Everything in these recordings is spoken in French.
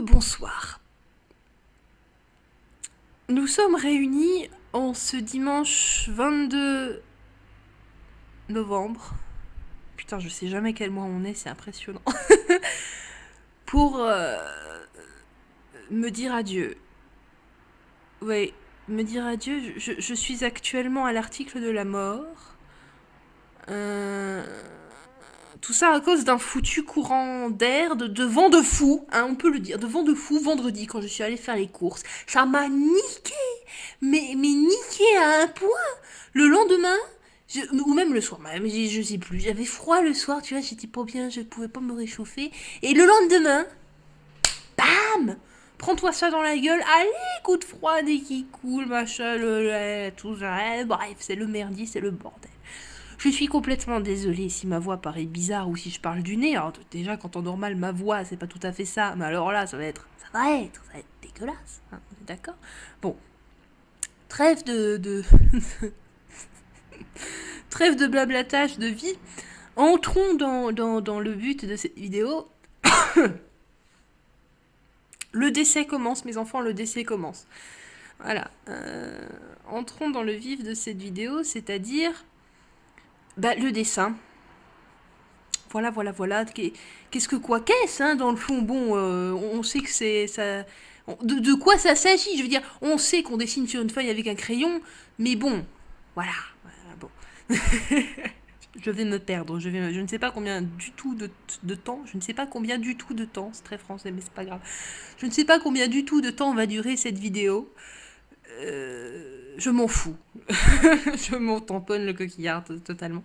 Bonsoir. Nous sommes réunis en ce dimanche 22 novembre. Putain, je sais jamais quel mois on est, c'est impressionnant. Pour me dire adieu. Oui, me dire adieu. Je suis actuellement à l'article de la mort. Tout ça à cause d'un foutu courant d'air, de vent de fou, hein, on peut le dire, de vent de fou vendredi quand je suis allée faire les courses. Ça m'a niqué, mais niqué à un point. Le lendemain, ou même le soir, même, je sais plus, j'avais froid le soir, tu vois, j'étais pas bien, je pouvais pas me réchauffer. Et le lendemain, bam, prends-toi ça dans la gueule, allez, coup de froid dès qu'il coule, machin, le lait, tout ça, bref, c'est le merdier, c'est le bordel. Je suis complètement désolée si ma voix paraît bizarre ou si je parle du nez. Alors déjà, quand en normal, ma voix, c'est pas tout à fait ça. Mais alors là, ça va être dégueulasse. Hein, on est d'accord? Bon. Trêve trêve de blablatage de vie. Entrons dans le but de cette vidéo. Le décès commence, mes enfants, le décès commence. Voilà. Entrons dans le vif de cette vidéo, c'est-à-dire le dessin. Voilà. Qu'est-ce que quoi qu'est-ce, hein, dans le fond, bon, on sait que c'est ça. De quoi ça s'agit? Je veux dire, on sait qu'on dessine sur une feuille avec un crayon, mais bon, voilà bon. Je vais me perdre, je ne sais pas combien du tout de temps, c'est très français, mais c'est pas grave. Je ne sais pas combien du tout de temps va durer cette vidéo. Je m'en fous. Je m'en tamponne le coquillard totalement.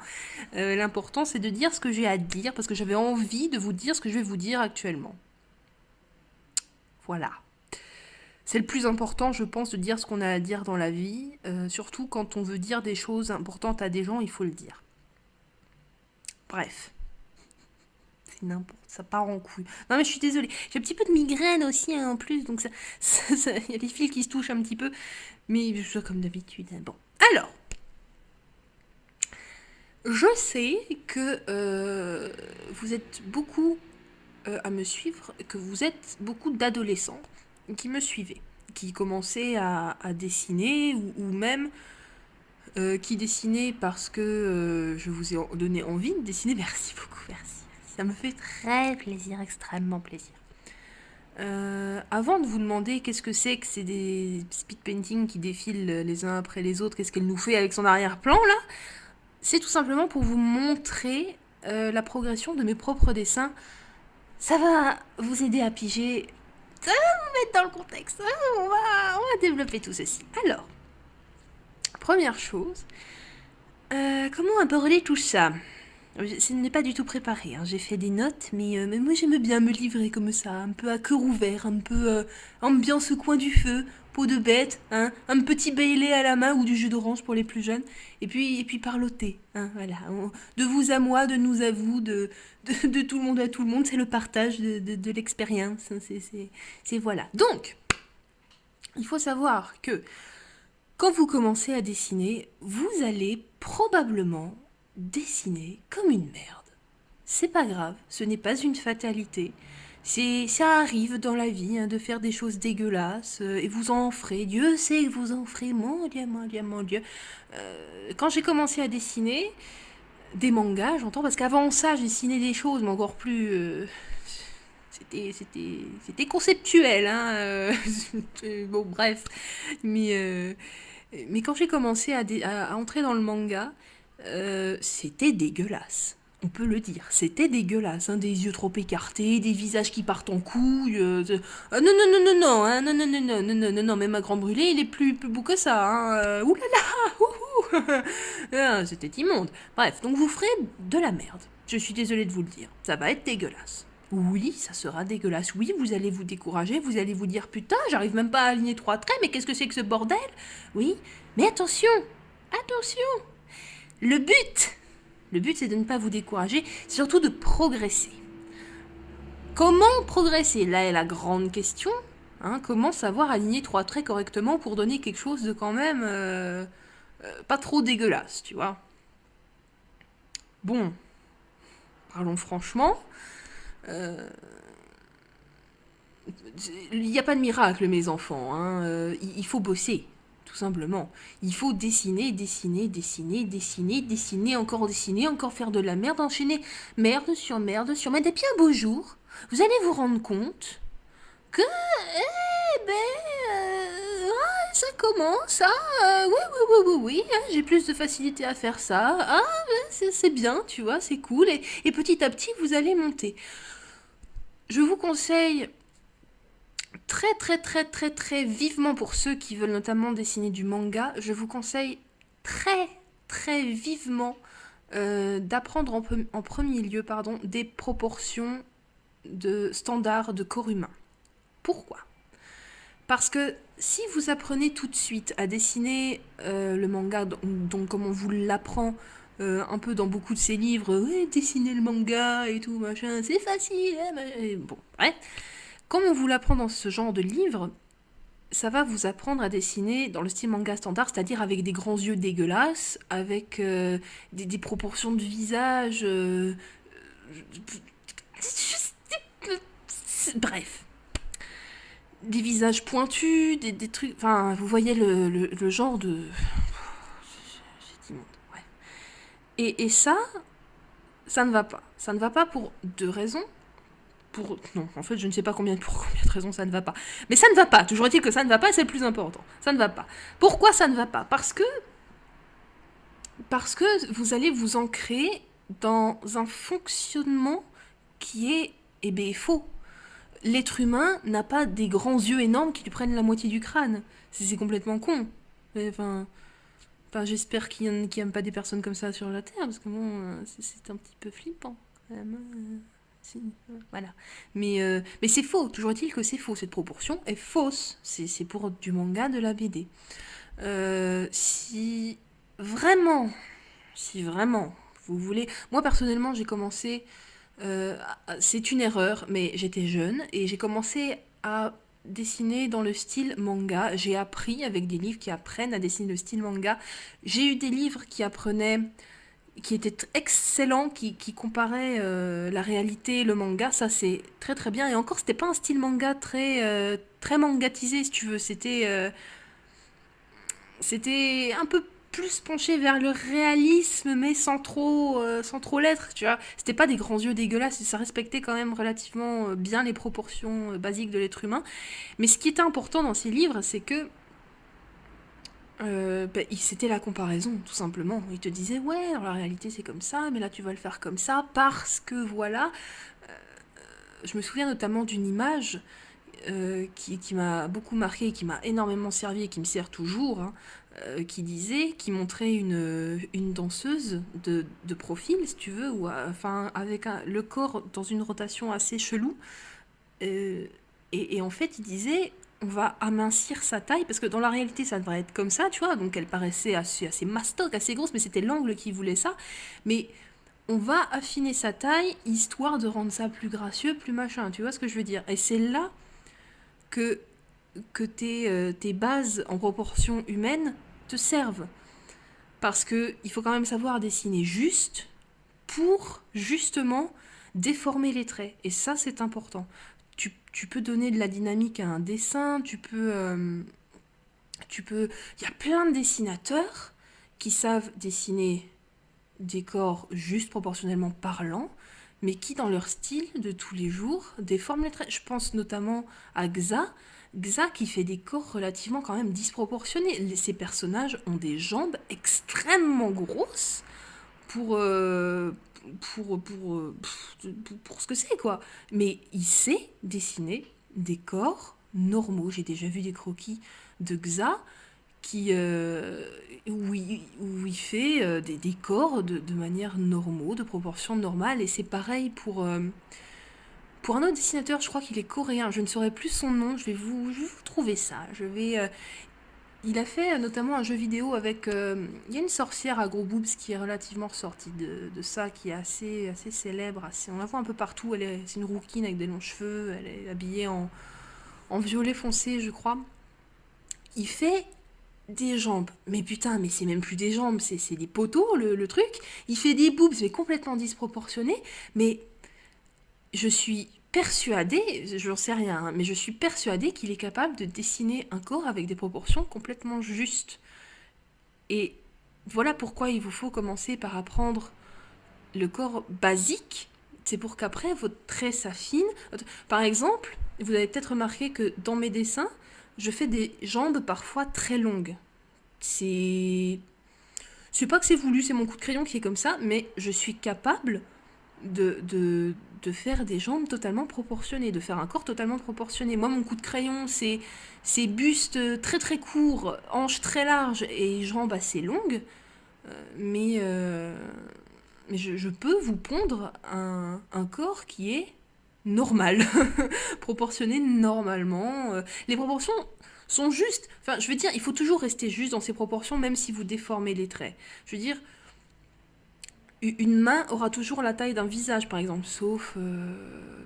L'important, c'est de dire ce que j'ai à dire, parce que j'avais envie de vous dire ce que je vais vous dire actuellement. Voilà. C'est le plus important, je pense, de dire ce qu'on a à dire dans la vie. Surtout quand on veut dire des choses importantes à des gens, il faut le dire. Bref. C'est n'importe, ça part en couille. Non mais je suis désolée. J'ai un petit peu de migraine aussi, hein, en plus, donc il y a des fils qui se touchent un petit peu. Mais je suis comme d'habitude. Hein. Bon. Alors. Je sais que vous êtes beaucoup à me suivre, que vous êtes beaucoup d'adolescents qui me suivaient, qui commençaient à dessiner ou même qui dessinaient parce que je vous ai donné envie de dessiner. Merci beaucoup, merci. Ça me fait très plaisir, extrêmement plaisir. Avant de vous demander qu'est-ce que c'est des speed painting qui défilent les uns après les autres, qu'est-ce qu'elle nous fait avec son arrière-plan là, c'est tout simplement pour vous montrer la progression de mes propres dessins. Ça va vous aider à piger, ça va vous mettre dans le contexte. On va développer tout ceci. Alors, première chose, comment aborder tout ça? Ce n'est pas du tout préparé, hein. J'ai fait des notes, mais moi j'aime bien me livrer comme ça, un peu à cœur ouvert, un peu ambiance au coin du feu, peau de bête, hein, un petit Bailey à la main ou du jus d'orange pour les plus jeunes, et puis parloter, hein, voilà. De vous à moi, de nous à vous, de tout le monde à tout le monde, c'est le partage de l'expérience, hein, c'est voilà. Donc, il faut savoir que quand vous commencez à dessiner, vous allez probablement dessiner comme une merde. C'est pas grave, ce n'est pas une fatalité. Ça arrive dans la vie, hein, de faire des choses dégueulasses, et vous en ferez. Dieu sait que vous en ferez, mon Dieu. Quand j'ai commencé à dessiner des mangas, j'entends, parce qu'avant ça, j'ai dessiné des choses, mais encore plus... c'était conceptuel, hein. Bon, bref. Mais quand j'ai commencé à entrer dans le manga, c'était dégueulasse. On peut le dire, c'était dégueulasse, hein, des yeux trop écartés, des visages qui partent en couilles. Non, hein, non, mais ma grande brûlée, il est plus beau que ça. Hein, oulala, ah, c'était immonde. Bref, donc vous ferez de la merde. Je suis désolée de vous le dire, ça va être dégueulasse. Oui, ça sera dégueulasse. Oui, vous allez vous décourager, vous allez vous dire putain, j'arrive même pas à aligner 3 traits, mais qu'est-ce que c'est que ce bordel? Oui, mais attention, attention. Le but c'est de ne pas vous décourager, c'est surtout de progresser. Comment progresser? Là est la grande question. Hein, comment savoir aligner 3 traits correctement pour donner quelque chose de quand même pas trop dégueulasse, tu vois? Bon, parlons franchement. Il n'y a pas de miracle, mes enfants, hein. Il faut bosser, tout simplement. Il faut dessiner, dessiner, dessiner, dessiner, dessiner, encore faire de la merde, enchaîner merde sur merde. Et puis un beau jour, vous allez vous rendre compte que, eh ben, ça commence, oui, oui, oui, oui, oui, hein, j'ai plus de facilité à faire ça, c'est bien, tu vois, c'est cool, et petit à petit, vous allez monter. Je vous conseille très, très, très, très, très vivement pour ceux qui veulent notamment dessiner du manga, je vous conseille très, très vivement d'apprendre en premier lieu, pardon, des proportions de standards de corps humain. Pourquoi ? Parce que si vous apprenez tout de suite à dessiner le manga, donc comme on vous l'apprend un peu dans beaucoup de ces livres, ouais, dessiner le manga et tout, machin, c'est facile, hein, bon, ouais. Comme on vous l'apprend dans ce genre de livre, ça va vous apprendre à dessiner dans le style manga standard, c'est-à-dire avec des grands yeux dégueulasses, avec des proportions de visage... bref. Des visages pointus, des trucs... Enfin, vous voyez le genre de... C'est immonde, ouais. Et ça ne va pas. Ça ne va pas pour deux raisons. Non, en fait, je ne sais pas pour combien de raisons ça ne va pas. Mais ça ne va pas. Toujours est-il que ça ne va pas, c'est le plus important. Ça ne va pas. Pourquoi ça ne va pas ? Parce que vous allez vous ancrer dans un fonctionnement qui est, eh bien, faux. L'être humain n'a pas des grands yeux énormes qui lui prennent la moitié du crâne. C'est complètement con. Enfin, j'espère qu'il n'y a pas des personnes comme ça sur la Terre, parce que bon, c'est un petit peu flippant. Voilà. Mais c'est faux. Toujours est-il que c'est faux. Cette proportion est fausse. C'est pour du manga, de la BD. Si vraiment, vous voulez... Moi, personnellement, j'ai commencé... c'est une erreur, mais j'étais jeune et j'ai commencé à dessiner dans le style manga. J'ai appris avec des livres qui apprennent à dessiner le style manga. J'ai eu des livres qui apprenaient, qui étaient excellents, qui comparaient la réalité et le manga. Ça, c'est très très bien. Et encore, c'était pas un style manga très mangatisé, si tu veux. C'était un peu plus penché vers le réalisme, mais sans trop l'être, tu vois. C'était pas des grands yeux dégueulasses, ça respectait quand même relativement bien les proportions basiques de l'être humain. Mais ce qui était important dans ces livres, c'est que c'était la comparaison, tout simplement. Il te disait, ouais, dans la réalité c'est comme ça, mais là tu vas le faire comme ça, parce que voilà. Je me souviens notamment d'une image qui m'a beaucoup marqué, qui m'a énormément servi et qui me sert toujours, hein, qui montrait une danseuse de profil, si tu veux, ou enfin avec le corps dans une rotation assez chelou. Et en fait, il disait, on va amincir sa taille, parce que dans la réalité, ça devrait être comme ça, tu vois, donc elle paraissait assez mastoc, assez grosse, mais c'était l'angle qui voulait ça. Mais on va affiner sa taille, histoire de rendre ça plus gracieux, plus machin, tu vois ce que je veux dire. Et c'est là que tes bases en proportion humaine te servent. Parce que il faut quand même savoir dessiner juste pour justement déformer les traits. Et ça, c'est important. Tu peux donner de la dynamique à un dessin, tu peux... Il y a plein de dessinateurs qui savent dessiner des corps juste proportionnellement parlant, mais qui, dans leur style de tous les jours, déforment les traits. Je pense notamment à Xa. Xa qui fait des corps relativement quand même disproportionnés. Ces personnages ont des jambes extrêmement grosses pour, pour ce que c'est, quoi. Mais il sait dessiner des corps normaux. J'ai déjà vu des croquis de Xa où il fait des corps de manière normaux, de proportions normales. Et c'est pareil pour un autre dessinateur, je crois qu'il est coréen. Je ne saurais plus son nom, je vais vous trouver ça. Il a fait notamment un jeu vidéo avec... il y a une sorcière à gros boobs qui est relativement ressortie de ça, qui est assez célèbre. On la voit un peu partout. C'est une rouquine avec des longs cheveux. Elle est habillée en violet foncé, je crois. Il fait des jambes. Mais putain, mais c'est même plus des jambes, c'est des poteaux, le truc. Il fait des boobs, mais complètement disproportionnés. Mais je suis persuadée, je n'en sais rien, hein, mais je suis persuadée qu'il est capable de dessiner un corps avec des proportions complètement justes. Et voilà pourquoi il vous faut commencer par apprendre le corps basique. C'est pour qu'après, votre trait s'affine. Par exemple, vous avez peut-être remarqué que dans mes dessins, je fais des jambes parfois très longues. C'est... C'est pas que c'est voulu, c'est mon coup de crayon qui est comme ça, mais je suis capable de faire des jambes totalement proportionnées, de faire un corps totalement proportionné. Moi, mon coup de crayon, c'est buste très très court, hanches très larges et jambes assez longues, mais, mais je peux vous pondre un corps qui est normal, proportionné normalement. Les proportions sont justes. Enfin, je veux dire, il faut toujours rester juste dans ces proportions, même si vous déformez les traits. Je veux dire, une main aura toujours la taille d'un visage, par exemple, sauf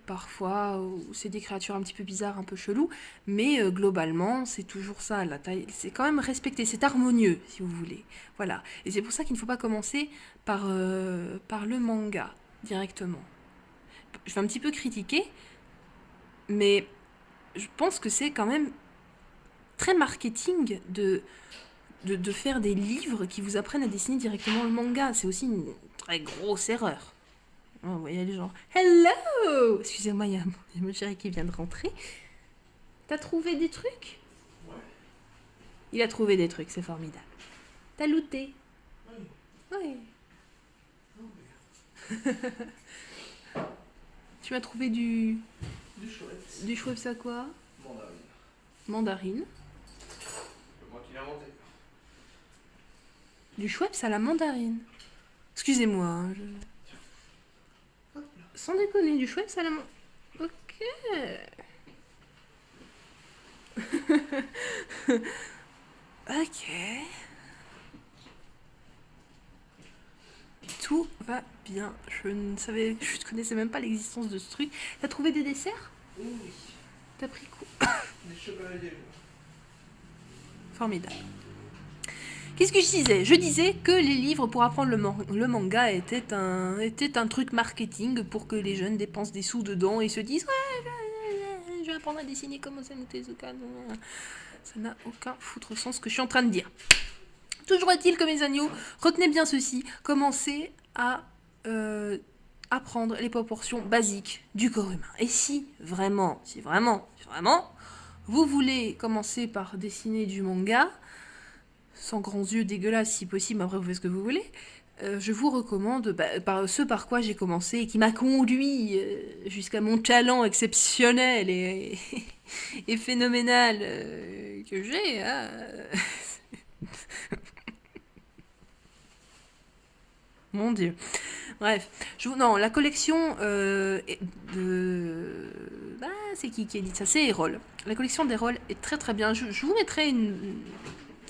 parfois où c'est des créatures un petit peu bizarres, un peu cheloues, mais globalement, c'est toujours ça, la taille, c'est quand même respecté, c'est harmonieux, si vous voulez. Voilà. Et c'est pour ça qu'il ne faut pas commencer par le manga, directement. Je vais un petit peu critiquer, mais je pense que c'est quand même très marketing de faire des livres qui vous apprennent à dessiner directement le manga. C'est aussi une très grosse erreur. Oh, vous voyez les gens. Hello! Excusez-moi, il y a mon chéri qui vient de rentrer. T'as trouvé des trucs? Ouais. Il a trouvé des trucs, c'est formidable. T'as looté? Oui. Ouais. Non, mais Tu m'as trouvé du du chouette. Schweppes à quoi? Mandarine. Mandarine. C'est moi qui l'ai inventé. Du Schweppes à la mandarine. Excusez-moi. hein, Hop là. Sans déconner, du Schweppes à la mandarine. Ok. Ok. Tout va bien. Je connaissais même pas l'existence de ce truc. T'as trouvé des desserts? Oui, oui. T'as pris quoi? Des chevaliers. Formidable. Qu'est-ce que je disais? Je disais que les livres pour apprendre le manga étaient un truc marketing pour que les jeunes dépensent des sous dedans et se disent ouais, je vais apprendre à dessiner comme Osamu Tezuka. Ça n'a aucun foutre sens ce que je suis en train de dire. Toujours est-il que mes agneaux, retenez bien ceci, commencez à apprendre les proportions basiques du corps humain. Et si vraiment, vous voulez commencer par dessiner du manga, sans grands yeux dégueulasses si possible, après vous faites ce que vous voulez, je vous recommande ce par quoi j'ai commencé et qui m'a conduit jusqu'à mon talent exceptionnel et phénoménal que j'ai. Hein. Mon Dieu. Bref, non, la collection de... Ah, c'est qui a dit ça? C'est Erol. La collection d'Erol est très très bien. Je vous mettrai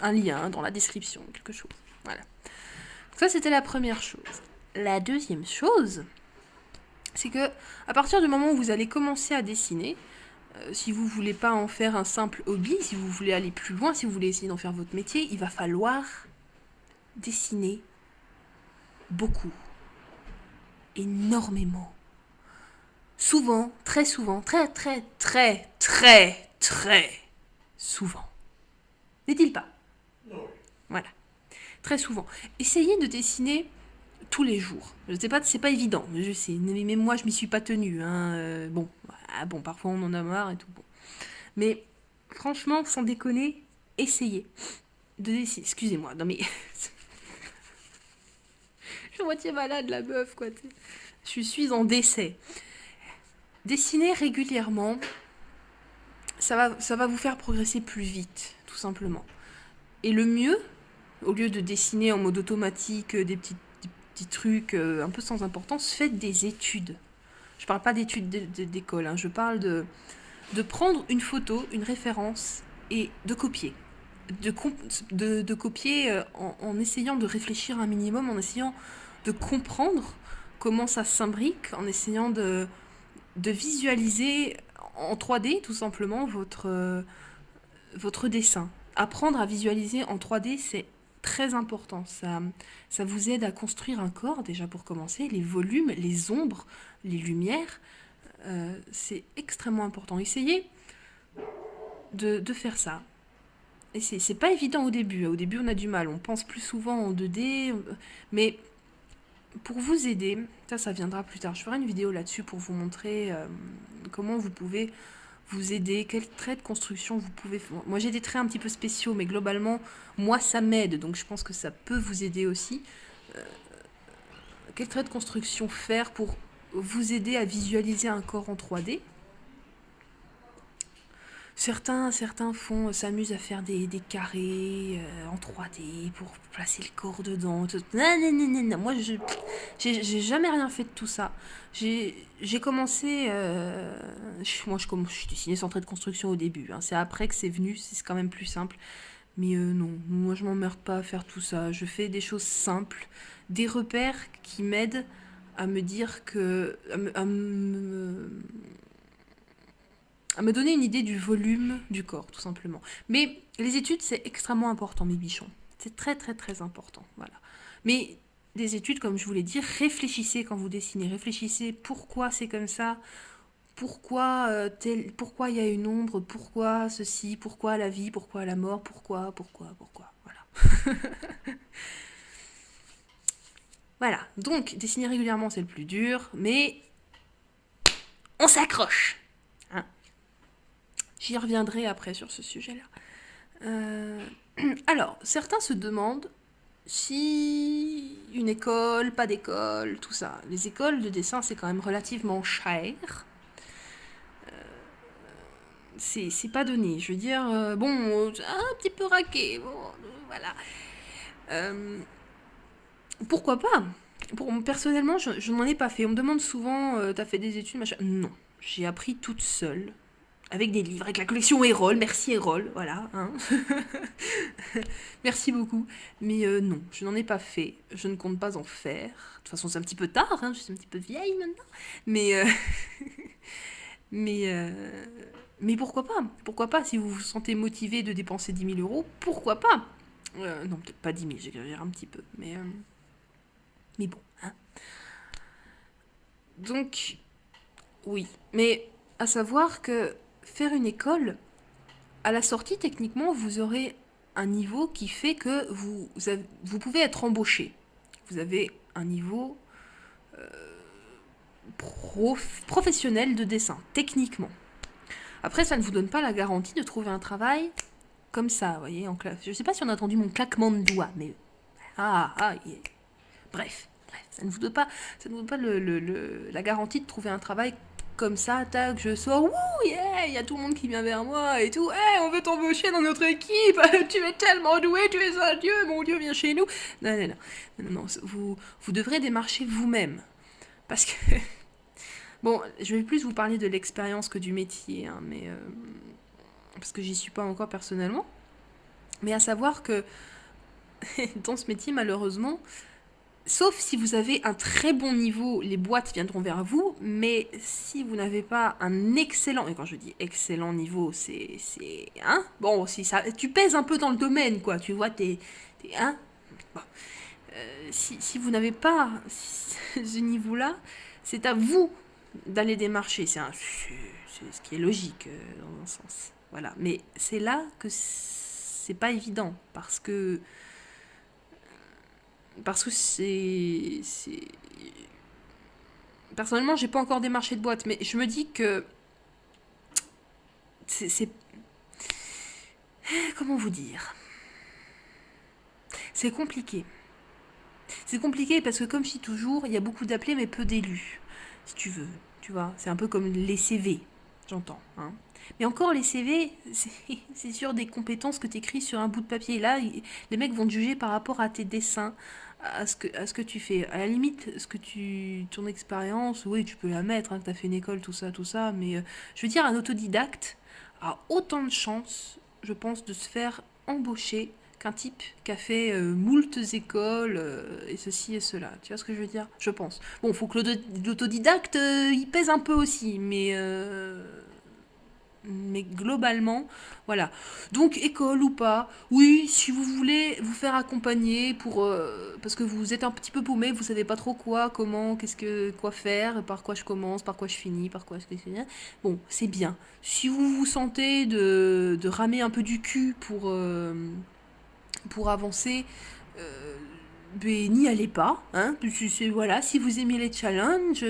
un lien dans la description, quelque chose. Voilà. Donc ça, c'était la première chose. La deuxième chose, c'est que à partir du moment où vous allez commencer à dessiner, si vous voulez pas en faire un simple hobby, si vous voulez aller plus loin, si vous voulez essayer d'en faire votre métier, il va falloir dessiner beaucoup. Énormément. Souvent, très souvent, très souvent. N'est-il pas? Oui. Voilà. Très souvent. Essayez de dessiner tous les jours. Je sais pas, c'est pas évident, je sais. Mais moi, je m'y suis pas tenue. Hein. Bon, parfois on en a marre et tout. Bon. Mais franchement, sans déconner, essayez de dessiner. Excusez-moi, non mais... je suis à moitié malade, la meuf, quoi. Je suis en décès. Dessiner régulièrement, ça va vous faire progresser plus vite, tout simplement. Et le mieux, au lieu de dessiner en mode automatique des petits trucs un peu sans importance, faites des études. Je parle pas d'études d'école, hein, je parle de prendre une photo, une référence et de copier. De copier en essayant de réfléchir un minimum, en essayant de comprendre comment ça s'imbrique, en essayant de visualiser en 3D tout simplement votre dessin. Apprendre à visualiser en 3D, c'est très important. Ça vous aide à construire un corps, déjà pour commencer, les volumes, les ombres, les lumières. C'est extrêmement important. Essayez de faire ça. Et c'est pas évident au début. Au début, on a du mal. On pense plus souvent en 2D. Mais pour vous aider, ça viendra plus tard. Je ferai une vidéo là-dessus pour vous montrer comment vous pouvez vous aider, quels traits de construction vous pouvez... Moi, j'ai des traits un petit peu spéciaux, mais globalement, moi, ça m'aide. Donc, je pense que ça peut vous aider aussi. Quels traits de construction faire pour vous aider à visualiser un corps en 3D. Certains s'amusent à faire des carrés en 3D pour placer le corps dedans. Non. Moi, j'ai jamais rien fait de tout ça. J'ai commencé... moi, je dessinais sans trait de construction au début. Hein. C'est après que c'est venu, c'est quand même plus simple. Mais non, moi, je m'emmerde pas à faire tout ça. Je fais des choses simples, des repères qui m'aident à me dire que... à me donner une idée du volume du corps, tout simplement. Mais les études, c'est extrêmement important, mes bichons. C'est très, très, très important. Voilà. Mais des études, comme je vous l'ai dit, réfléchissez quand vous dessinez. Réfléchissez pourquoi c'est comme ça, pourquoi pourquoi il y a une ombre, pourquoi ceci, pourquoi la vie, pourquoi la mort, pourquoi. Voilà. Voilà. Donc, dessiner régulièrement, c'est le plus dur, mais on s'accroche. Hein. J'y reviendrai après sur ce sujet-là. Alors, certains se demandent si une école, pas d'école, tout ça. Les écoles de dessin, c'est quand même relativement cher. C'est pas donné. Je veux dire, bon, un petit peu raqué. Bon, voilà. Pourquoi pas? Personnellement, je n'en ai pas fait. On me demande souvent, t'as fait des études, machin. Non, j'ai appris toute seule. Avec des livres, avec la collection Erol. Merci Erol, voilà. Hein. Merci beaucoup. Mais non, je n'en ai pas fait. Je ne compte pas en faire. De toute façon, c'est un petit peu tard. Hein, je suis un petit peu vieille maintenant. Mais... mais pourquoi pas? Pourquoi pas? Si vous vous sentez motivé de dépenser 10 000 euros, pourquoi pas? Non, peut-être pas 10 000, j'exagère un petit peu. Mais bon. Hein. Donc, oui. Mais à savoir que faire une école, à la sortie, techniquement, vous aurez un niveau qui fait que vous pouvez être embauché. Vous avez un niveau professionnel de dessin, techniquement. Après, ça ne vous donne pas la garantie de trouver un travail comme ça, vous voyez, en classe. Je ne sais pas si on a entendu mon claquement de doigts, mais... Bref, ça ne vous donne pas, la garantie de trouver un travail comme ça, tac, je sors, wouh, yeah, il y a tout le monde qui vient vers moi et tout, hey, on veut t'embaucher dans notre équipe, tu es tellement doué, tu es un dieu, mon dieu, viens chez nous. Non, vous devrez démarcher vous-même. Parce que... Bon, je vais plus vous parler de l'expérience que du métier, hein, mais... parce que j'y suis pas encore personnellement. Mais à savoir que dans ce métier, malheureusement, sauf si vous avez un très bon niveau, les boîtes viendront vers vous, mais si vous n'avez pas un excellent, et quand je dis excellent niveau, c'est hein, bon, si ça, tu pèses un peu dans le domaine, quoi, tu vois, hein, bon. Si vous n'avez pas ce niveau-là, c'est à vous d'aller démarcher, c'est ce qui est logique dans un sens, voilà, mais c'est là que c'est pas évident, parce que c'est... Personnellement, j'ai pas encore démarché de boîte, mais je me dis que c'est... Comment vous dire? C'est compliqué. C'est compliqué parce que, comme je dis toujours, il y a beaucoup d'appelés mais peu d'élus, si tu veux. Tu vois, c'est un peu comme les CV, j'entends. Hein. Mais encore, les CV, c'est sur des compétences que tu écris sur un bout de papier. Là, les mecs vont te juger par rapport à tes dessins, à ce que tu fais. À la limite, ton expérience, oui, tu peux la mettre, hein, que tu as fait une école, tout ça. Mais je veux dire, un autodidacte a autant de chances, je pense, de se faire embaucher qu'un type qui a fait moultes écoles et ceci et cela. Tu vois ce que je veux dire? Je pense. Bon, faut que l'autodidacte, il pèse un peu aussi, mais... Mais globalement, voilà. Donc, école ou pas, oui, si vous voulez vous faire accompagner parce que vous êtes un petit peu paumé, vous savez pas trop quoi, comment, quoi faire, par quoi je commence, par quoi je finis, par quoi je finis. Bon, c'est bien. Si vous vous sentez de ramer un peu du cul pour avancer, euh, ben, n'y allez pas. Hein. Voilà, si vous aimez les challenges,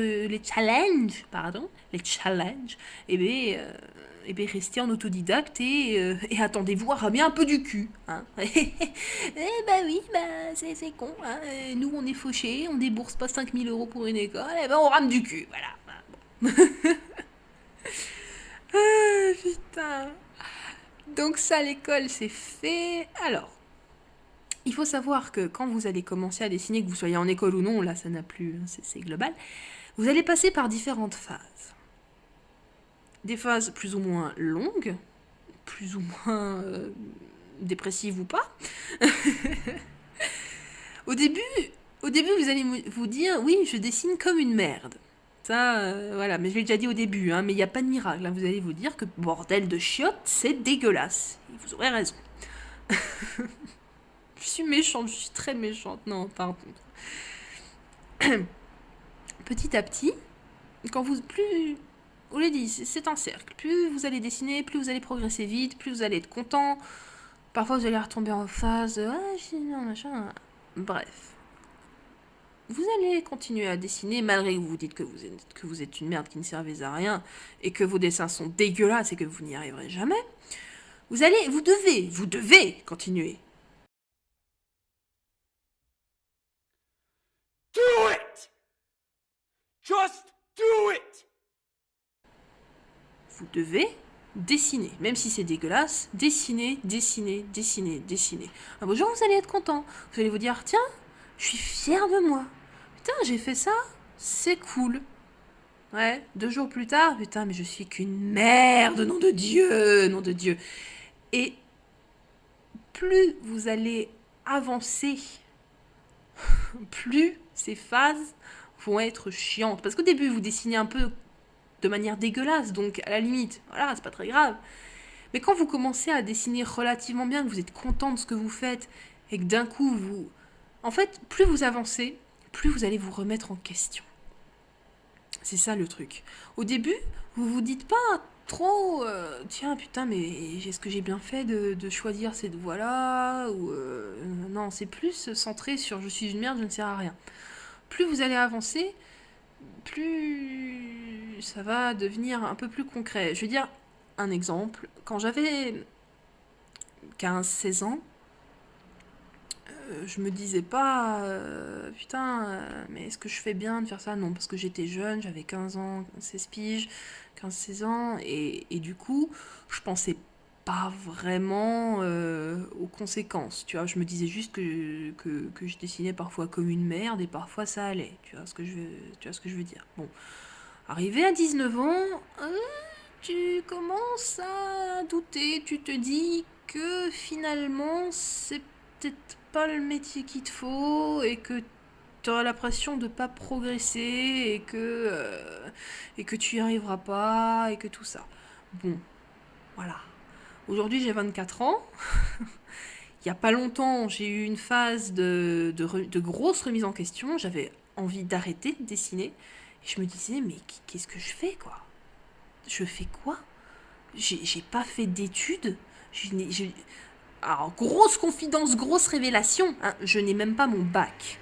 et ben, restez en autodidacte et attendez-vous à ramer un peu du cul. Hein. Bah oui, bah c'est con. Hein. Nous, on est fauchés, on débourse pas 5 000 € pour une école, et ben on rame du cul. Voilà. Ah, putain. Donc ça, l'école, c'est fait. Alors, il faut savoir que quand vous allez commencer à dessiner, que vous soyez en école ou non, là ça n'a plus, c'est global, vous allez passer par différentes phases. Des phases plus ou moins longues, plus ou moins dépressives ou pas. Au début, vous allez vous dire, oui, je dessine comme une merde. Ça, voilà, mais je l'ai déjà dit au début, hein, mais il n'y a pas de miracle. Hein. Vous allez vous dire que bordel de chiottes, c'est dégueulasse. Et vous aurez raison. Je suis méchante, je suis très méchante. Non, pardon. Petit à petit, plus, on l'a dit, c'est un cercle. Plus vous allez dessiner, plus vous allez progresser vite, plus vous allez être content. Parfois, vous allez retomber en phase, non, machin. Bref. Vous allez continuer à dessiner malgré que vous dites que vous êtes une merde qui ne servait à rien et que vos dessins sont dégueulasses et que vous n'y arriverez jamais. Vous devez continuer. Do it! Just do it! Vous devez dessiner. Même si c'est dégueulasse, dessiner. Un beau jour, vous allez être content. Vous allez vous dire, tiens, je suis fière de moi. Putain, j'ai fait ça, c'est cool. Ouais, 2 jours plus tard, putain, mais je suis qu'une merde, nom de Dieu. Et plus vous allez avancer, plus ces phases vont être chiantes. Parce qu'au début, vous dessinez un peu de manière dégueulasse, donc à la limite, voilà, c'est pas très grave. Mais quand vous commencez à dessiner relativement bien, que vous êtes content de ce que vous faites, et que d'un coup, en fait, plus vous avancez, plus vous allez vous remettre en question. C'est ça le truc. Au début, vous vous dites pas trop, tiens, putain, mais est-ce que j'ai bien fait de choisir cette voie-là ou non, c'est plus centré sur je suis une merde, je ne sers à rien. Plus vous allez avancer, plus ça va devenir un peu plus concret. Je veux dire, un exemple, quand j'avais 15-16 ans, je me disais pas, putain, mais est-ce que je fais bien de faire ça? Non, parce que j'étais jeune, j'avais 15 ans, 16 piges, 15-16 ans, et du coup, je pensais pas vraiment aux conséquences, tu vois. Je me disais juste que je dessinais parfois comme une merde, et parfois ça allait, tu vois ce que je veux dire. Bon, arrivé à 19 ans, tu commences à douter, tu te dis que finalement, c'est peut-être pas le métier qu'il te faut et que tu auras l'impression de pas progresser et que tu y arriveras pas et que tout ça. Bon, voilà. Aujourd'hui, j'ai 24 ans. Il y a pas longtemps, j'ai eu une phase de grosse remise en question. J'avais envie d'arrêter de dessiner. Et je me disais, mais qu'est-ce que je fais, quoi? Je fais quoi? J'ai pas fait d'études. Alors, grosse confidence, grosse révélation, hein, je n'ai même pas mon bac.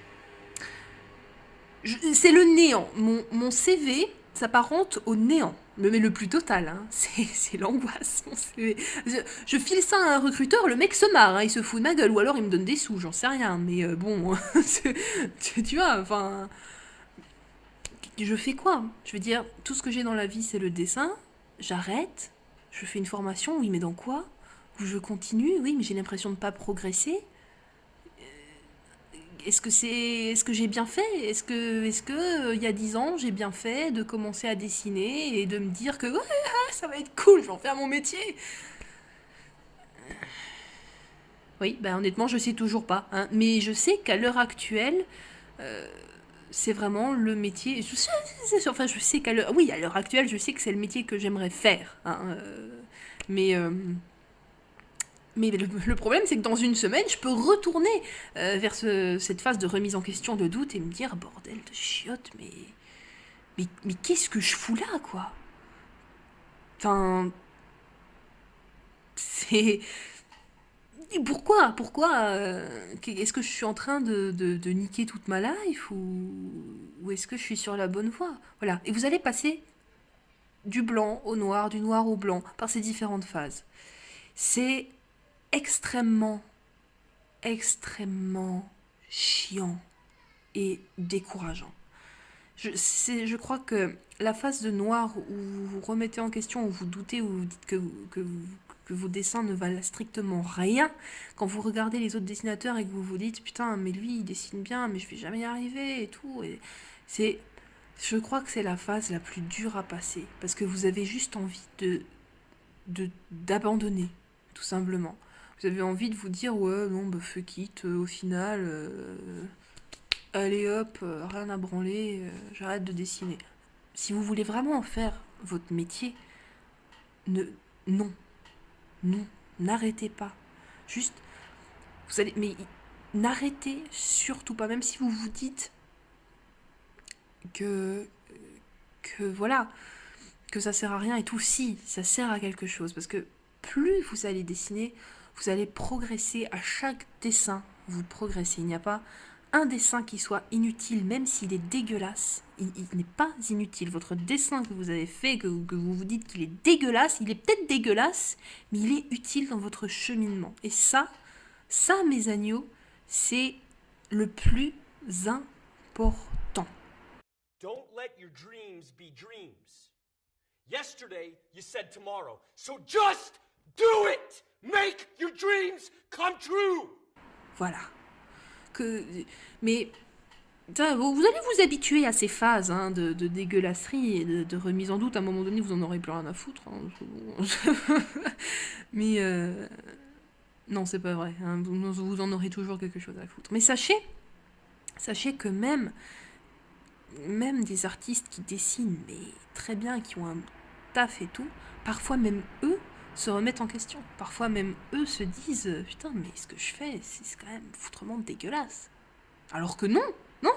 C'est le néant. Mon CV s'apparente au néant. Mais le plus total, hein. C'est l'angoisse, mon CV. Je file ça à un recruteur, le mec se marre, hein, il se fout de ma gueule, ou alors il me donne des sous, j'en sais rien. Mais bon, tu vois, enfin... Je fais quoi? Je veux dire, tout ce que j'ai dans la vie, c'est le dessin. J'arrête. Je fais une formation, oui, mais dans quoi? Ou je continue, oui, mais j'ai l'impression de ne pas progresser. Est-ce que j'ai bien fait? Il y a 10 ans, j'ai bien fait de commencer à dessiner et de me dire que ouais, ça va être cool, je vais en faire mon métier? Oui, ben honnêtement, je sais toujours pas. Hein, mais je sais qu'à l'heure actuelle, c'est vraiment le métier. Enfin, je sais oui, à l'heure actuelle, je sais que c'est le métier que j'aimerais faire, hein, mais le problème, c'est que dans une semaine, je peux retourner vers cette phase de remise en question, de doute, et me dire, bordel de chiottes, mais qu'est-ce que je fous là, quoi? Enfin, c'est... Pourquoi est-ce que je suis en train de niquer toute ma life ou est-ce que je suis sur la bonne voie? Voilà. Et vous allez passer du blanc au noir, du noir au blanc, par ces différentes phases. C'est extrêmement, extrêmement chiant et décourageant. Je crois que la phase de noir où vous vous remettez en question, où vous doutez, où vous dites que vos dessins ne valent strictement rien, quand vous regardez les autres dessinateurs et que vous vous dites putain, mais lui il dessine bien, mais je vais jamais y arriver et tout. C'est, je crois que c'est la phase la plus dure à passer parce que vous avez juste envie d'abandonner, tout simplement. Vous avez envie de vous dire ouais, non, bah fuck it, au final. Allez hop, rien à branler, j'arrête de dessiner. Si vous voulez vraiment en faire votre métier, ne, non, non, n'arrêtez pas. Juste, vous allez, mais n'arrêtez surtout pas, même si vous vous dites que, que voilà, que ça sert à rien et tout, si, ça sert à quelque chose, parce que plus vous allez dessiner, vous allez progresser à chaque dessin, vous progressez. Il n'y a pas un dessin qui soit inutile, même s'il est dégueulasse, il n'est pas inutile. Votre dessin que vous avez fait, que vous vous dites qu'il est dégueulasse, il est peut-être dégueulasse, mais il est utile dans votre cheminement. Et ça, mes agneaux, c'est le plus important. Don't let your dreams be dreams. Yesterday, you said tomorrow. So just do it! Make your dreams come true! Voilà. Mais vous allez vous habituer à ces phases hein, de dégueulasserie et de remise en doute. À un moment donné, vous en aurez plus rien à foutre. Hein. Mais non, c'est pas vrai. Hein. Vous en aurez toujours quelque chose à foutre. Mais sachez que même des artistes qui dessinent mais très bien, qui ont un taf et tout, parfois même eux se remettent en question. Parfois même eux se disent putain, mais ce que je fais, c'est quand même foutrement dégueulasse. Alors que non, non,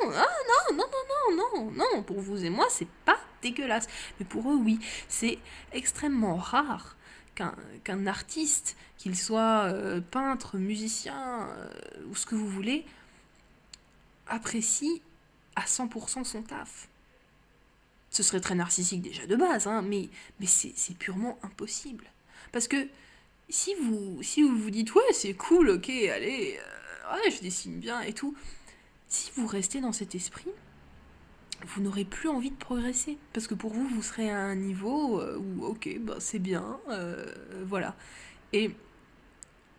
non, pour vous et moi, c'est pas dégueulasse. Mais pour eux, oui, c'est extrêmement rare qu'un artiste, qu'il soit peintre, musicien ou ce que vous voulez, apprécie à 100% son taf. Ce serait très narcissique déjà de base, hein, mais c'est purement impossible. Parce que si vous vous dites ouais, c'est cool, ok, allez, ouais, je dessine bien et tout, si vous restez dans cet esprit, vous n'aurez plus envie de progresser. Parce que pour vous, vous serez à un niveau où, ok, bah, c'est bien, voilà. Et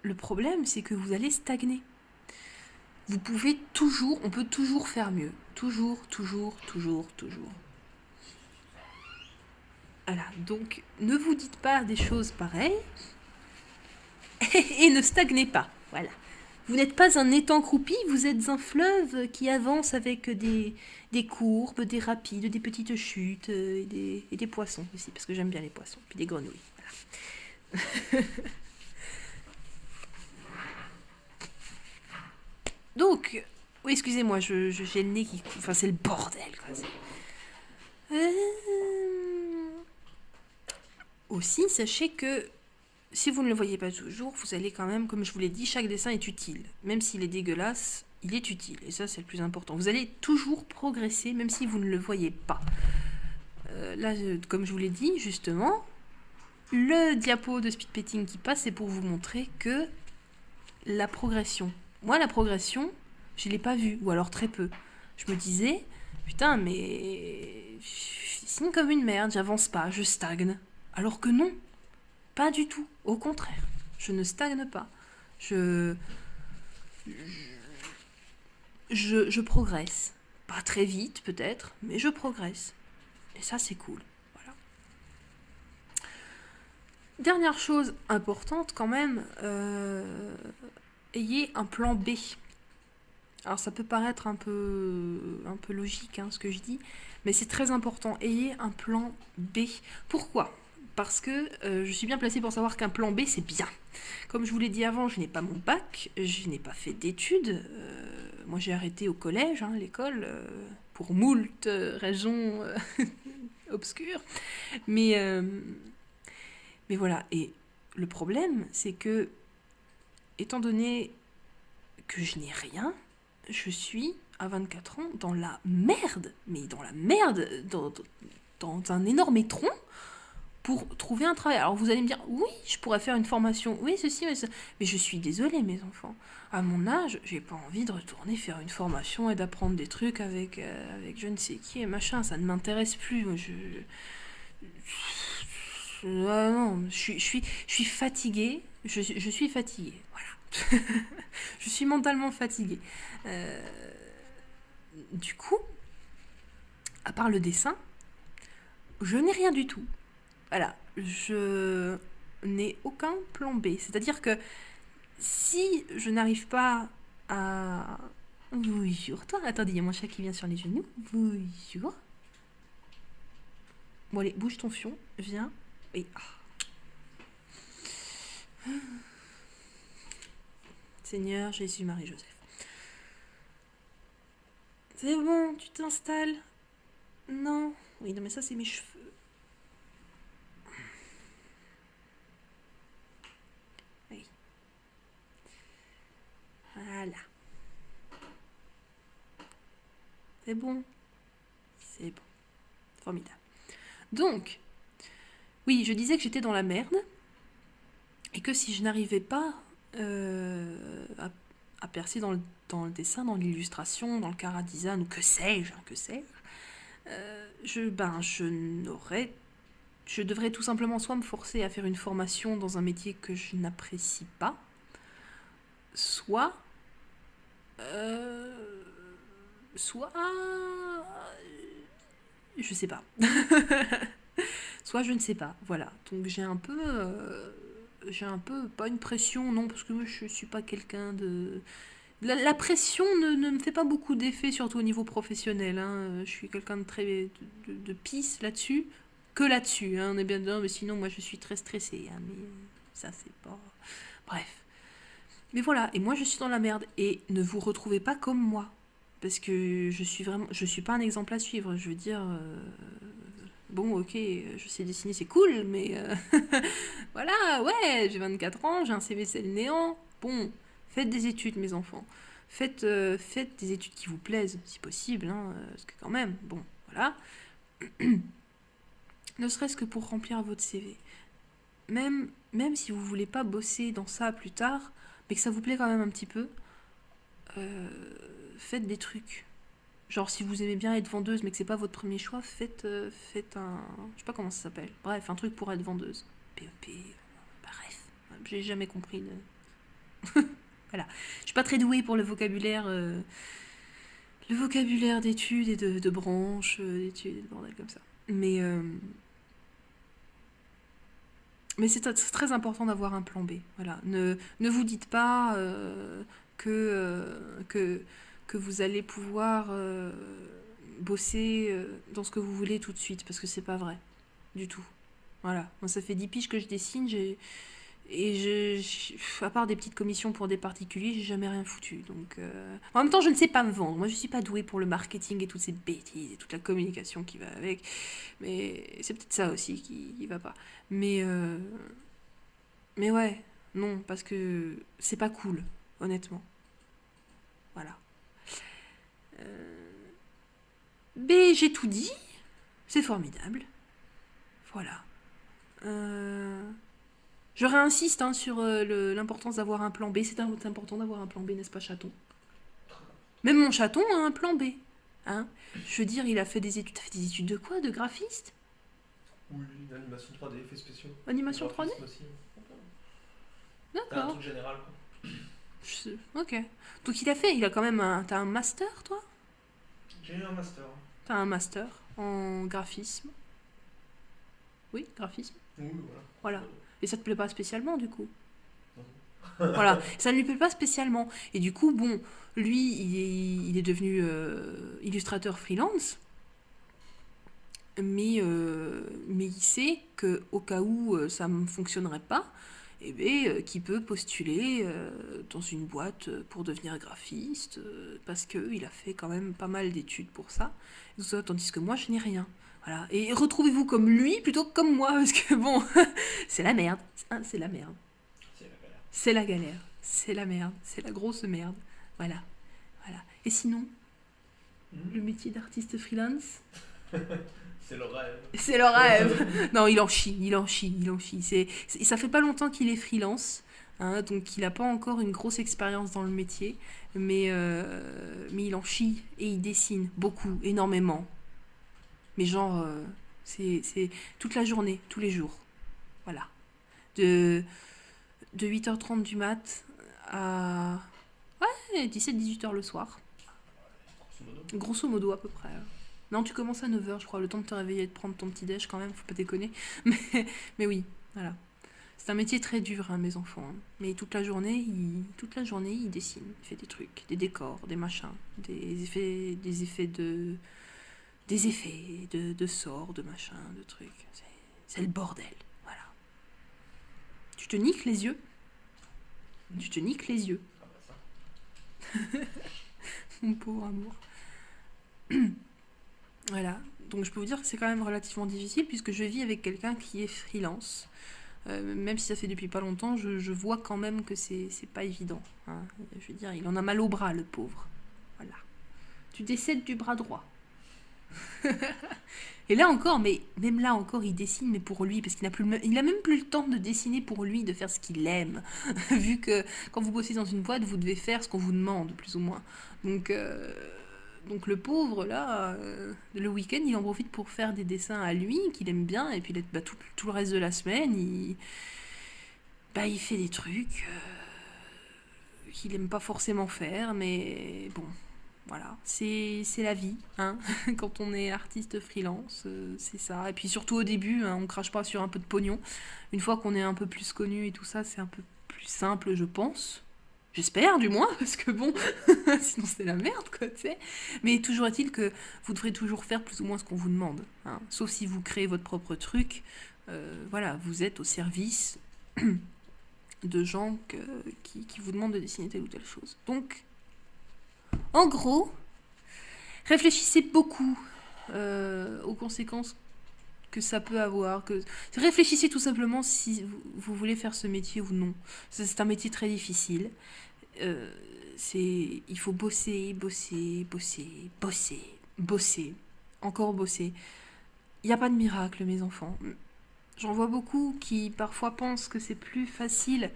le problème, c'est que vous allez stagner. On peut toujours faire mieux. Toujours. Voilà, donc ne vous dites pas des choses pareilles et ne stagnez pas. Voilà. Vous n'êtes pas un étang croupi, vous êtes un fleuve qui avance avec des courbes, des rapides, des petites chutes et des poissons aussi, parce que j'aime bien les poissons, puis des grenouilles. Voilà. Donc, oui, excusez-moi, j'ai le nez qui... Enfin, c'est le bordel, quoi. Aussi, sachez que si vous ne le voyez pas toujours, vous allez quand même, comme je vous l'ai dit, chaque dessin est utile. Même s'il est dégueulasse, il est utile. Et ça, c'est le plus important. Vous allez toujours progresser, même si vous ne le voyez pas. Là, comme je vous l'ai dit, justement, le diapo de speed painting qui passe, c'est pour vous montrer que la progression. Moi, la progression, je ne l'ai pas vue, ou alors très peu. Je me disais, putain, mais je dessine comme une merde, j'avance pas, je stagne. Alors que non, pas du tout. Au contraire, je ne stagne pas. Je progresse. Pas très vite, peut-être, mais je progresse. Et ça, c'est cool. Voilà. Dernière chose importante, quand même, ayez un plan B. Alors ça peut paraître un peu logique hein, ce que je dis, mais c'est très important. Ayez un plan B. Pourquoi? Parce que je suis bien placée pour savoir qu'un plan B c'est bien. Comme je vous l'ai dit avant, je n'ai pas mon bac, je n'ai pas fait d'études. Moi j'ai arrêté au collège, hein, l'école, pour moult raisons obscures. Mais, euh, mais voilà, et le problème c'est que, étant donné que je n'ai rien, je suis à 24 ans dans la merde, mais dans la merde, dans un énorme étron pour trouver un travail. Alors vous allez me dire, oui, je pourrais faire une formation, oui, ceci, mais ça. Mais je suis désolée, mes enfants. À mon âge, j'ai pas envie de retourner faire une formation et d'apprendre des trucs avec je ne sais qui et machin, ça ne m'intéresse plus. Non, je suis fatiguée, je suis fatiguée, voilà. Je suis mentalement fatiguée. Euh, du coup, à part le dessin, je n'ai rien du tout. Voilà, je n'ai aucun plan B. C'est-à-dire que si je n'arrive pas à... Bonjour, toi. Attendez, il y a mon chat qui vient sur les genoux. Bonjour. Bon, allez, bouge ton fion. Viens. Oui. Seigneur Jésus, Marie, Joseph. C'est bon, tu t'installes. Non. Oui, non, mais ça, c'est mes cheveux. Oui. Voilà. C'est bon. C'est bon. Formidable. Donc, oui, je disais que j'étais dans la merde et que si je n'arrivais pas à percer dans le dessin, dans l'illustration, dans le chara design, ou que sais-je, je devrais tout simplement soit me forcer à faire une formation dans un métier que je n'apprécie pas, soit je sais pas. Soit je ne sais pas, voilà. Donc j'ai un peu, pas une pression, non, parce que moi je suis pas quelqu'un de... La pression ne me fait pas beaucoup d'effet, surtout au niveau professionnel. Hein. Je suis quelqu'un de très de pisse là-dessus, que là-dessus. Hein. On est bien dedans, mais sinon moi je suis très stressée. Hein. Mais ça c'est pas... Bref. Mais voilà, et moi je suis dans la merde. Et ne vous retrouvez pas comme moi. Parce que je suis pas un exemple à suivre. Je veux dire... Bon, ok, je sais dessiner, c'est cool, mais voilà, ouais, j'ai 24 ans, j'ai un CV c'est le néant. Bon, faites des études, mes enfants. Faites des études qui vous plaisent, si possible, hein, parce que quand même, bon, voilà. Ne serait-ce que pour remplir votre CV. Même si vous voulez pas bosser dans ça plus tard, mais que ça vous plaît quand même un petit peu, faites des trucs. Genre, si vous aimez bien être vendeuse, mais que c'est pas votre premier choix, faites un... Je sais pas comment ça s'appelle. Bref, un truc pour être vendeuse. PEP... Bref, j'ai jamais compris. Voilà. Je suis pas très douée pour le vocabulaire d'études et de branches, d'études et de bordel comme ça. Mais c'est très important d'avoir un plan B. Voilà. Ne vous dites pas que vous allez pouvoir bosser dans ce que vous voulez tout de suite, parce que c'est pas vrai. Du tout. Voilà. Moi, ça fait 10 piges que je dessine, à part des petites commissions pour des particuliers, j'ai jamais rien foutu. Donc, en même temps, je ne sais pas me vendre. Moi, je suis pas douée pour le marketing et toutes ces bêtises et toute la communication qui va avec. Mais c'est peut-être ça aussi qui va pas. Mais ouais, non, parce que c'est pas cool, honnêtement. Voilà. B, j'ai tout dit. C'est formidable. Voilà. Je réinsiste hein, sur l'importance d'avoir un plan B. C'est important d'avoir un plan B, n'est-ce pas, chaton? Même mon chaton a un plan B. Hein, je veux dire, il a fait des études. T'as fait des études de quoi? De graphiste? Oui, l'animation 3D, effets spéciaux. Animation 3D? Aussi. Un D'accord. truc général, quoi. Ok. Donc il a quand même un... T'as un master, toi? J'ai eu un master. T'as un master en graphisme. Oui, graphisme. Oui, voilà. Voilà. Et ça te plaît pas spécialement, du coup? Non. Voilà, ça ne lui plaît pas spécialement. Et du coup, bon, lui, il est devenu illustrateur freelance, mais il sait que au cas où ça ne fonctionnerait pas, eh ben, qu'il peut postuler dans une boîte pour devenir graphiste, parce qu'il a fait quand même pas mal d'études pour ça. Et tout ça, tandis que moi, je n'ai rien. Voilà. Et retrouvez-vous comme lui plutôt que comme moi, parce que bon, c'est la merde. Hein, c'est la merde. C'est la galère. C'est la galère. C'est la merde. C'est la grosse merde. Voilà. Voilà. Et sinon, le métier d'artiste freelance, C'est le rêve. c'est le rêve. Non, il en chie, il en chie, il en chie. Ça fait pas longtemps qu'il est freelance, hein, donc il n'a pas encore une grosse expérience dans le métier, mais il en chie et il dessine beaucoup, énormément. Mais genre, c'est toute la journée, tous les jours. Voilà. De, de 8h30 du mat à 17-18h le soir. Grosso modo. Grosso modo, à peu près. Non, tu commences à 9h, je crois. Le temps de te réveiller et de prendre ton petit déj, quand même, faut pas déconner. Mais oui, voilà. C'est un métier très dur, hein, mes enfants. Hein. Mais toute la journée, il dessine. Il fait des trucs, des décors, des machins, des effets de sorts, de machins, de trucs. C'est le bordel. Voilà. Tu te niques les yeux. Tu te niques les yeux, Ah bah ça. mon pauvre amour. Voilà, donc je peux vous dire que c'est quand même relativement difficile puisque je vis avec quelqu'un qui est freelance. Même si ça fait depuis pas longtemps, je vois quand même que c'est pas évident. Hein. Je veux dire, il en a mal au bras, le pauvre. Voilà. Tu décèdes du bras droit. Et là encore, mais même là encore, il dessine, mais pour lui, parce il a même plus le temps de dessiner pour lui, de faire ce qu'il aime. Vu que quand vous bossez dans une boîte, vous devez faire ce qu'on vous demande, plus ou moins. Donc le pauvre, là, le week-end, il en profite pour faire des dessins à lui, qu'il aime bien, et puis tout le reste de la semaine, il fait des trucs qu'il aime pas forcément faire, mais bon, voilà, c'est la vie, hein. Quand on est artiste freelance, c'est ça. Et puis surtout au début, hein, on crache pas sur un peu de pognon. Une fois qu'on est un peu plus connu et tout ça, c'est un peu plus simple, je pense. J'espère, du moins, parce que bon, sinon c'est la merde, quoi, tu sais. Mais toujours est-il que vous devrez toujours faire plus ou moins ce qu'on vous demande. Hein. Sauf si vous créez votre propre truc. Voilà, vous êtes au service de gens qui vous demandent de dessiner telle ou telle chose. Donc, en gros, réfléchissez beaucoup aux conséquences que ça peut avoir. Réfléchissez tout simplement si vous voulez faire ce métier ou non. C'est un métier très difficile. Il faut bosser, bosser, bosser, bosser, bosser, encore bosser. Il n'y a pas de miracle, mes enfants. J'en vois beaucoup qui parfois pensent que c'est plus facile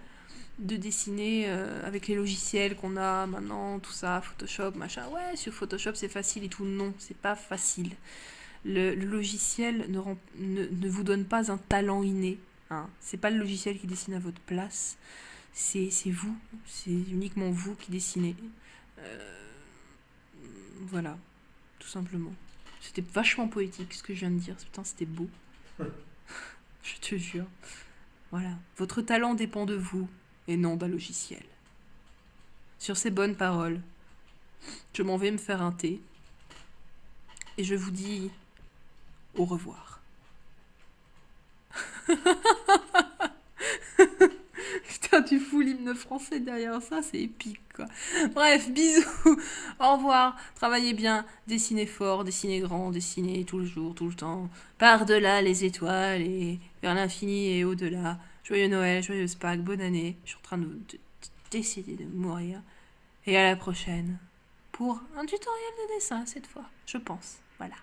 de dessiner avec les logiciels qu'on a maintenant, tout ça, Photoshop, machin. Ouais, sur Photoshop c'est facile et tout. Non, c'est pas facile. Le logiciel ne vous donne pas un talent inné. Hein. C'est pas le logiciel qui dessine à votre place. C'est vous. C'est uniquement vous qui dessinez. Voilà, tout simplement. C'était vachement poétique ce que je viens de dire. Putain, c'était beau. Je te jure. Voilà. Votre talent dépend de vous et non d'un logiciel. Sur ces bonnes paroles, je m'en vais me faire un thé. Et je vous dis au revoir. Putain, tu fous l'hymne français derrière ça, c'est épique, quoi. Bref, bisous. Au revoir. Travaillez bien. Dessinez fort, dessinez grand, dessinez tout le jour, tout le temps. Par-delà les étoiles et vers l'infini et au-delà. Joyeux Noël, joyeuse Pâques, bonne année. Je suis en train de décider de mourir. Et à la prochaine pour un tutoriel de dessin cette fois, je pense. Voilà.